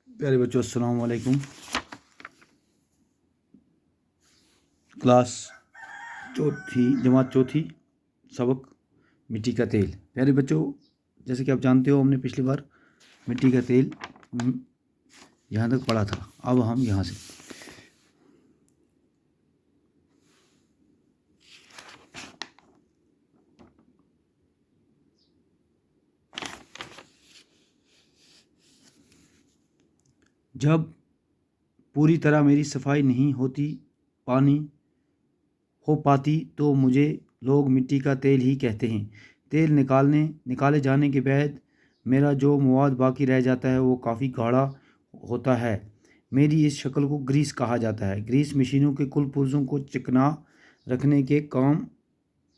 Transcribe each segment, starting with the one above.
प्यारे बच्चों, अस्सलाम वालेकुम। क्लास जमात चौथी, सबक मिट्टी का तेल। प्यारे बच्चों, जैसे कि आप जानते हो, हमने पिछली बार मिट्टी का तेल यहाँ तक पढ़ा था। अब हम यहाँ से जब पूरी तरह मेरी सफाई नहीं हो पाती तो मुझे लोग मिट्टी का तेल ही कहते हैं। तेल निकाले जाने के बाद मेरा जो मवाद बाकी रह जाता है वो काफ़ी गाढ़ा होता है। मेरी इस शक्ल को ग्रीस कहा जाता है। ग्रीस मशीनों के कुल पुर्जों को चिकना रखने के काम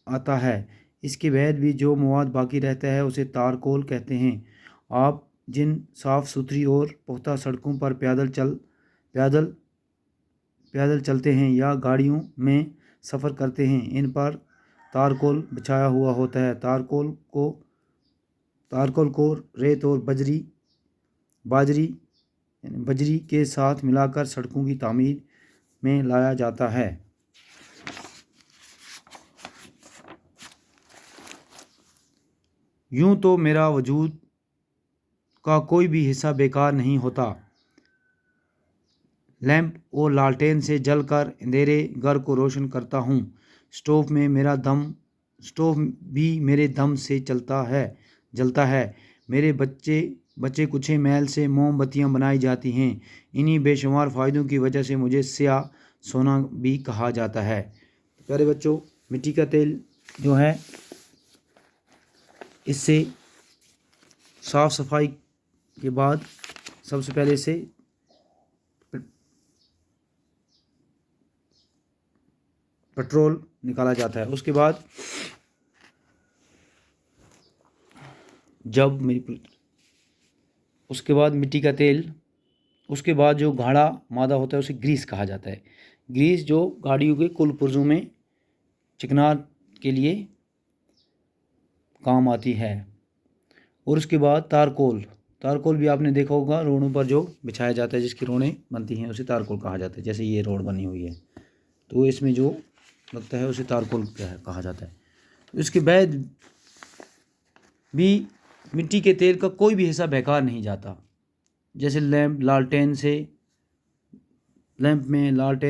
आता है। इसके बाद भी जो मवाद बाकी रहता है उसे तारकोल कहते हैं। आप जिन साफ़ सुथरी और पुख्ता सड़कों पर पैदल पैदल चलते हैं या गाड़ियों में सफ़र करते हैं, इन पर तारकोल बिछाया हुआ होता है। तारकोल को रेत और बजरी के साथ मिलाकर सड़कों की तामीर में लाया जाता है। यूं तो मेरा वजूद का कोई भी हिस्सा बेकार नहीं होता। लैंप और लालटेन से जलकर अंधेरे घर को रोशन करता हूँ। स्टोव भी मेरे दम से जलता है। मेरे बच्चे कुछ मैल से मोमबत्तियाँ बनाई जाती हैं। इन्हीं बेशुमार फ़ायदों की वजह से मुझे स्याह सोना भी कहा जाता है। प्यारे बच्चों, मिट्टी का तेल जो है, इससे साफ़ सफाई के बाद सबसे पहले से पेट्रोल निकाला जाता है। उसके बाद मिट्टी का तेल, उसके बाद जो गाढ़ा मादा होता है उसे ग्रीस कहा जाता है। ग्रीस जो गाड़ियों के कुल पुर्जों में चिकना के लिए काम आती है। और उसके बाद तारकोल भी आपने देखा होगा, रोडों पर जो बिछाया जाता है, जिसकी रोडें बनती हैं उसे तारकोल कहा जाता है। जैसे ये रोड बनी हुई है तो इसमें जो लगता है उसे तारकोल कहा जाता है। उसके बाद भी मिट्टी के तेल का कोई भी हिस्सा बेकार नहीं जाता। जैसे लालटेन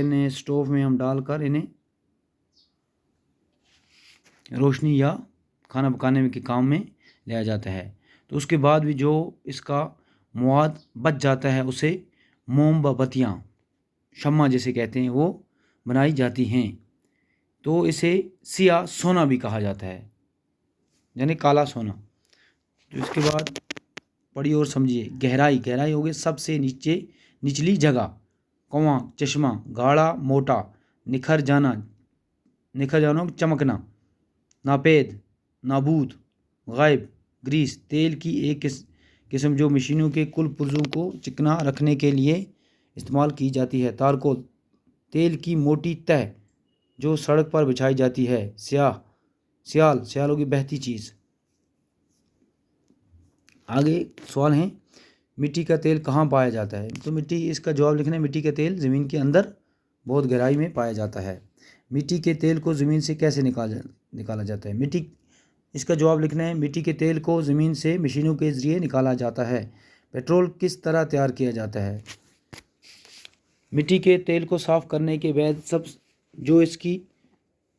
में स्टोव में हम डालकर इन्हें रोशनी या खाना पकाने के काम में लिया जाता है। तो उसके बाद भी जो इसका मवाद बच जाता है उसे मोमबत्तियाँ, शम्मा जिसे कहते हैं, वो बनाई जाती हैं। तो इसे सिया सोना भी कहा जाता है, यानी काला सोना। तो इसके बाद पढ़िए और समझिए। गहराई हो गई सबसे निचली जगह। कुआं, चश्मा, गाढ़ा मोटा, निखर जाना चमकना, नापेद, नाबूद, गायब। ग्रीस तेल की एक किस्म जो मशीनों के कुल पुर्जों को चिकना रखने के लिए इस्तेमाल की जाती है। तारकोल तेल की मोटी तह जो सड़क पर बिछाई जाती है। सियालों की बहती चीज़। आगे सवाल हैं, मिट्टी का तेल कहाँ पाया जाता है? तो इसका जवाब लिखना है, मिट्टी का तेल ज़मीन के अंदर बहुत गहराई में पाया जाता है। मिट्टी के तेल को ज़मीन से कैसे निकाला जाता है? इसका जवाब लिखना है, मिट्टी के तेल को ज़मीन से मशीनों के ज़रिए निकाला जाता है। पेट्रोल किस तरह तैयार किया जाता है? मिट्टी के तेल को साफ़ करने के बाद जो इसकी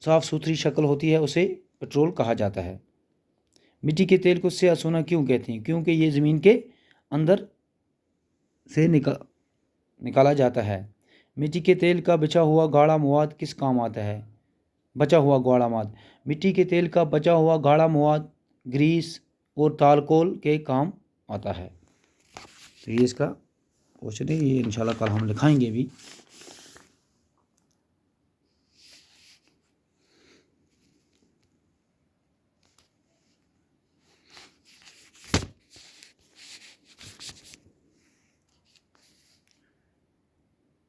साफ़ सुथरी शक्ल होती है उसे पेट्रोल कहा जाता है। मिट्टी के तेल को स्याह सोना क्यों कहते हैं? क्योंकि ये ज़मीन के अंदर से निकाला जाता है। मिट्टी के तेल का बचा हुआ गाढ़ा मवाद किस काम आता है? मिट्टी के तेल का बचा हुआ गाढ़ा मवाद ग्रीस और तारकोल के काम आता है। तो ये इसका क्वेश्चन है, ये इंशाल्लाह कल हम लिखाएंगे भी।